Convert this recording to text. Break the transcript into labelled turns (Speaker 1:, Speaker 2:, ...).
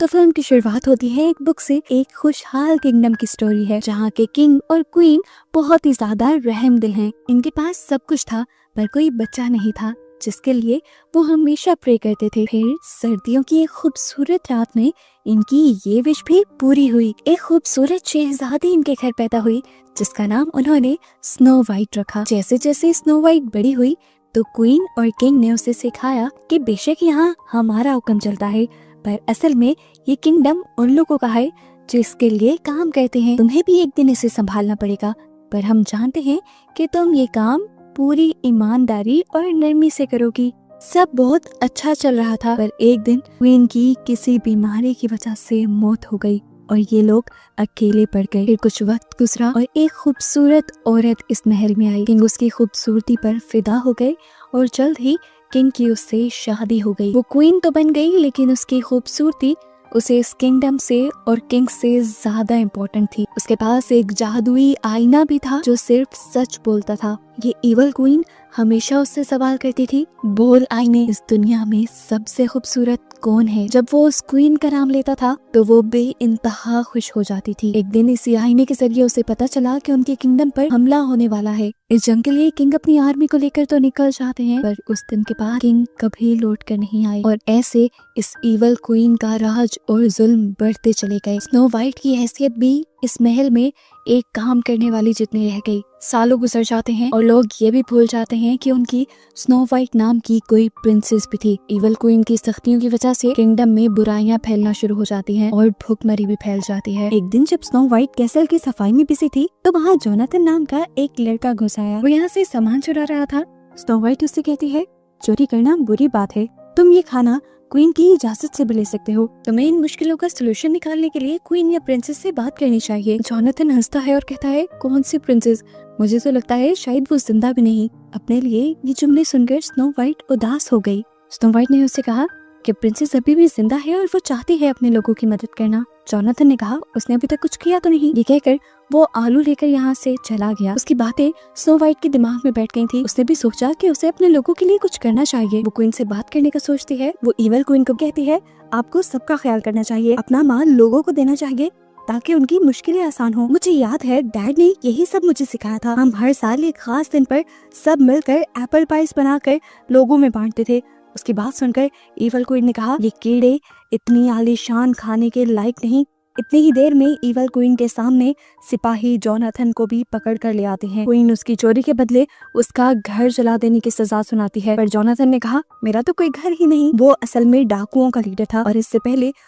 Speaker 1: तो फिल्म की शुरुआत होती है एक बुक से। एक खुशहाल किंगडम की स्टोरी है जहाँ के किंग और क्वीन बहुत ही ज्यादा रहमदिल हैं। इनके पास सब कुछ था पर कोई बच्चा नहीं था जिसके लिए वो हमेशा प्रे करते थे। फिर सर्दियों की एक खूबसूरत रात में इनकी ये विश भी पूरी हुई। एक खूबसूरत शहजादी इनके घर पैदा हुई जिसका नाम उन्होंने स्नो वाइट रखा। जैसे जैसे स्नो वाइट बड़ी हुई तो क्वीन और किंग ने उसे सिखाया कि बेशक यहाँ हमारा हुक्म चलता है पर असल में ये किंगडम उन लोगों का है जो इसके लिए काम करते हैं। तुम्हें भी एक दिन इसे संभालना पड़ेगा पर हम जानते हैं कि तुम ये काम पूरी ईमानदारी और नरमी से करोगी। सब बहुत अच्छा चल रहा था पर एक दिन क्वीन की किसी बीमारी की वजह से मौत हो गई और ये लोग अकेले पड़ गए। फिर कुछ वक्त गुजरा और एक खूबसूरत औरत इस महल में आई। किंग उसकी खूबसूरती पर फिदा हो गए और जल्द ही किंग की उससे शादी हो गई। वो क्वीन तो बन गई लेकिन उसकी खूबसूरती उसे इस किंगडम से और किंग से ज्यादा इम्पोर्टेंट थी। उसके पास एक जादुई आईना भी था जो सिर्फ सच बोलता था। ये इवल क्वीन हमेशा उससे सवाल करती थी, बोल आईने, इस दुनिया में सबसे खूबसूरत कौन है? जब वो उस क्वीन का नाम लेता था तो वो बेइंतहा खुश हो जाती थी। एक दिन इसी आईने के जरिए उसे पता चला कि उनके किंगडम पर हमला होने वाला है। इस जंग के लिए किंग अपनी आर्मी को लेकर तो निकल जाते हैं पर उस दिन के बाद किंग कभी लौट कर नहीं आए और ऐसे इस इवल क्वीन का राज और जुल्म बढ़ते चले गए। स्नो वाइट की हैसियत भी इस महल में एक काम करने वाली जितनी रह गई। सालों गुजर जाते हैं और लोग ये भी भूल जाते हैं कि उनकी स्नो वाइट नाम की कोई प्रिंसेस भी थी। इवल क्वीन की सख्तियों की वजह से किंगडम में बुराइयां फैलना शुरू हो जाती हैं और भूखमरी भी फैल जाती है। एक दिन जब स्नो वाइट कैसल की सफाई में बिजी थी तो वहाँ जोनाथन नाम का एक लड़का घुस आया। वो यहाँ से सामान चुरा रहा था। स्नो वाइट उससे कहती है, चोरी करना बुरी बात है, तुम ये खाना क्वीन की इजाजत से भी ले सकते हो। तुम्हें इन मुश्किलों का सलूशन निकालने के लिए क्वीन या प्रिंसेस से बात करनी चाहिए। जोनाथन हंसता है और कहता है, कौन सी प्रिंसेस? मुझे तो लगता है शायद वो जिंदा भी नहीं। अपने लिए ये जुमले सुनकर स्नो वाइट उदास हो गई। स्नो वाइट ने उससे कहा कि प्रिंसेस अभी भी जिंदा है और वो चाहती है अपने लोगों की मदद करना। जोनाथन ने कहा, उसने अभी तक कुछ किया तो नहीं। ये कहकर वो आलू लेकर यहाँ से चला गया। उसकी बातें स्नो वाइट के दिमाग में बैठ गई थी। उसने भी सोचा कि उसे अपने लोगों के लिए कुछ करना चाहिए। वो क्वीन से बात करने का सोचती है। वो इवल क्वीन को कहती है, आपको सबका ख्याल करना चाहिए, अपना माल लोगों को देना चाहिए ताकि उनकी मुश्किलें आसान हो। मुझे याद है डैड ने यही सब मुझे सिखाया था। हम हर साल एक खास दिन पर सब मिलकर एप्पल पाइस बनाकर लोगों में बांटते थे। उसकी बात सुनकर इवल क्वीन ने कहा, ये कीड़े इतनी आलीशान खाने के लायक नहीं। इतनी ही देर में इवल क्वीन के सामने सिपाही जोनाथन को भी पकड़ कर ले आते हैं। क्वीन उसकी चोरी के बदले उसका घर जला देने की सजा सुनाती है पर जोनाथन ने कहा, मेरा तो कोई घर ही नहीं। वो असल में डाकुओं का लीडर था और इससे पहले